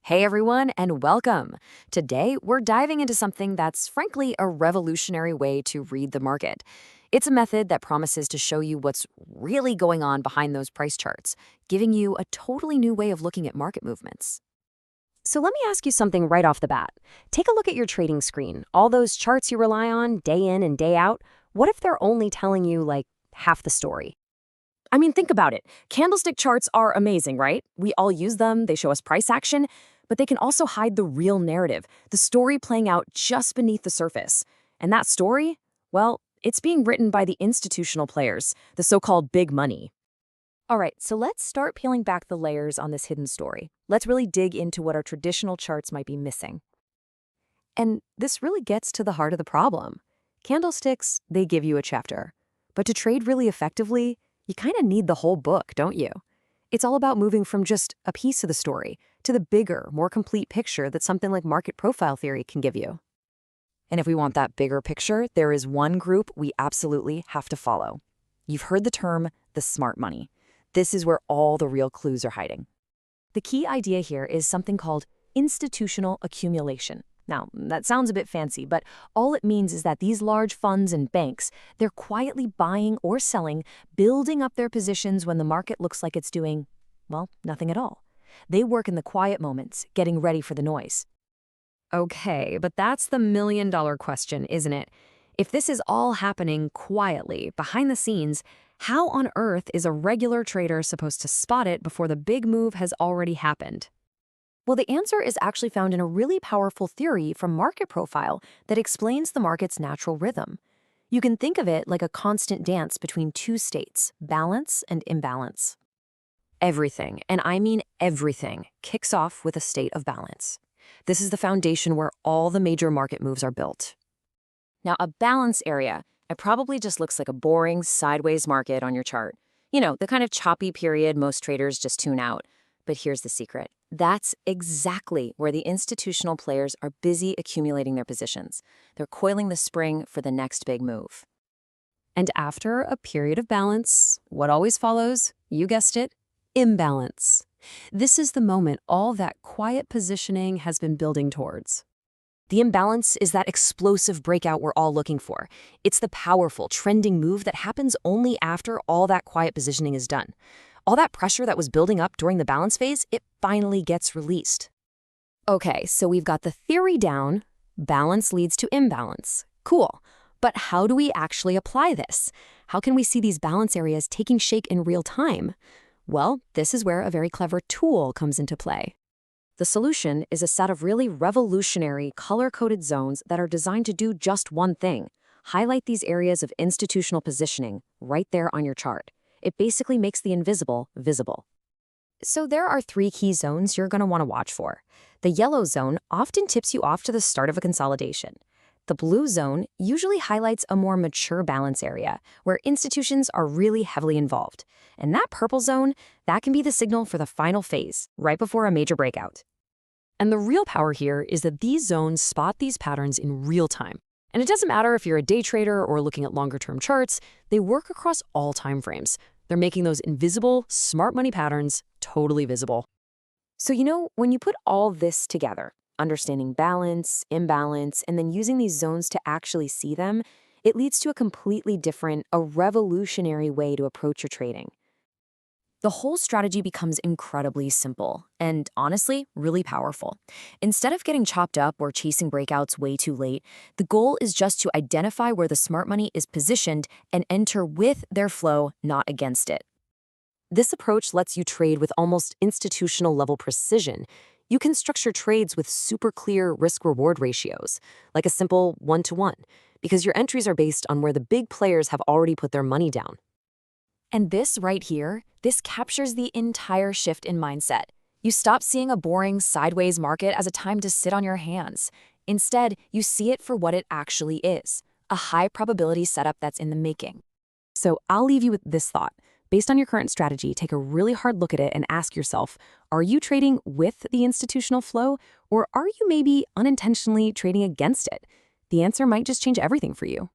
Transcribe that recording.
Hey everyone, and welcome. Today, we're diving into something that's frankly a revolutionary way to read the market. It's a method that promises to show you what's really going on behind those price charts, giving you a totally new way of looking at market movements. So let me ask you something right off the bat. Take a look at your trading screen. All those charts you rely on day in and day out, what if they're only telling you like half the story? I mean, think about it. Candlestick charts are amazing, right? We all use them, they show us price action, but they can also hide the real narrative, the story playing out just beneath the surface. And that story, well, it's being written by the institutional players, the so-called big money. All right, so let's start peeling back the layers on this hidden story. Let's really dig into what our traditional charts might be missing. And this really gets to the heart of the problem. Candlesticks, they give you a chapter. But to trade really effectively, you kind of need the whole book, don't you? It's all about moving from just a piece of the story to the bigger, more complete picture that something like market profile theory can give you. And if we want that bigger picture, there is one group we absolutely have to follow. You've heard the term the smart money. This is where all the real clues are hiding. The key idea here is something called institutional accumulation. Now, that sounds a bit fancy, but all it means is that these large funds and banks, they're quietly buying or selling, building up their positions when the market looks like it's doing, well, nothing at all. They work in the quiet moments, getting ready for the noise. Okay, but that's the million-dollar question, isn't it? If this is all happening quietly, behind the scenes, how on earth is a regular trader supposed to spot it before the big move has already happened? Well, the answer is actually found in a really powerful theory from Market Profile that explains the market's natural rhythm. You can think of it like a constant dance between two states, balance and imbalance. Everything, and I mean everything, kicks off with a state of balance. This is the foundation where all the major market moves are built. Now, a balance area, it probably just looks like a boring, sideways market on your chart. You know, the kind of choppy period most traders just tune out. But here's the secret. That's exactly where the institutional players are busy accumulating their positions. They're coiling the spring for the next big move. And after a period of balance, what always follows, you guessed it, imbalance. This is the moment all that quiet positioning has been building towards. The imbalance is that explosive breakout we're all looking for. It's the powerful, trending move that happens only after all that quiet positioning is done. All that pressure that was building up during the balance phase, it finally gets released. Okay, so we've got the theory down. Balance leads to imbalance. Cool. But how do we actually apply this? How can we see these balance areas taking shape in real time? Well, this is where a very clever tool comes into play. The solution is a set of really revolutionary color-coded zones that are designed to do just one thing: highlight these areas of institutional positioning right there on your chart. It basically makes the invisible visible. So there are three key zones you're going to want to watch for. The yellow zone often tips you off to the start of a consolidation. The blue zone usually highlights a more mature balance area where institutions are really heavily involved. And that purple zone, that can be the signal for the final phase, right before a major breakout. And the real power here is that these zones spot these patterns in real time. And it doesn't matter if you're a day trader or looking at longer-term charts, they work across all time frames. They're making those invisible, smart money patterns totally visible. So, when you put all this together, understanding balance, imbalance, and then using these zones to actually see them, it leads to a completely different, a revolutionary way to approach your trading. The whole strategy becomes incredibly simple and, honestly, really powerful. Instead of getting chopped up or chasing breakouts way too late, the goal is just to identify where the smart money is positioned and enter with their flow, not against it. This approach lets you trade with almost institutional-level precision. You can structure trades with super clear risk-reward ratios, like a simple 1-to-1, because your entries are based on where the big players have already put their money down. And this right here, this captures the entire shift in mindset. You stop seeing a boring sideways market as a time to sit on your hands. Instead, you see it for what it actually is, a high probability setup that's in the making. So I'll leave you with this thought. Based on your current strategy, take a really hard look at it and ask yourself, are you trading with the institutional flow, or are you maybe unintentionally trading against it? The answer might just change everything for you.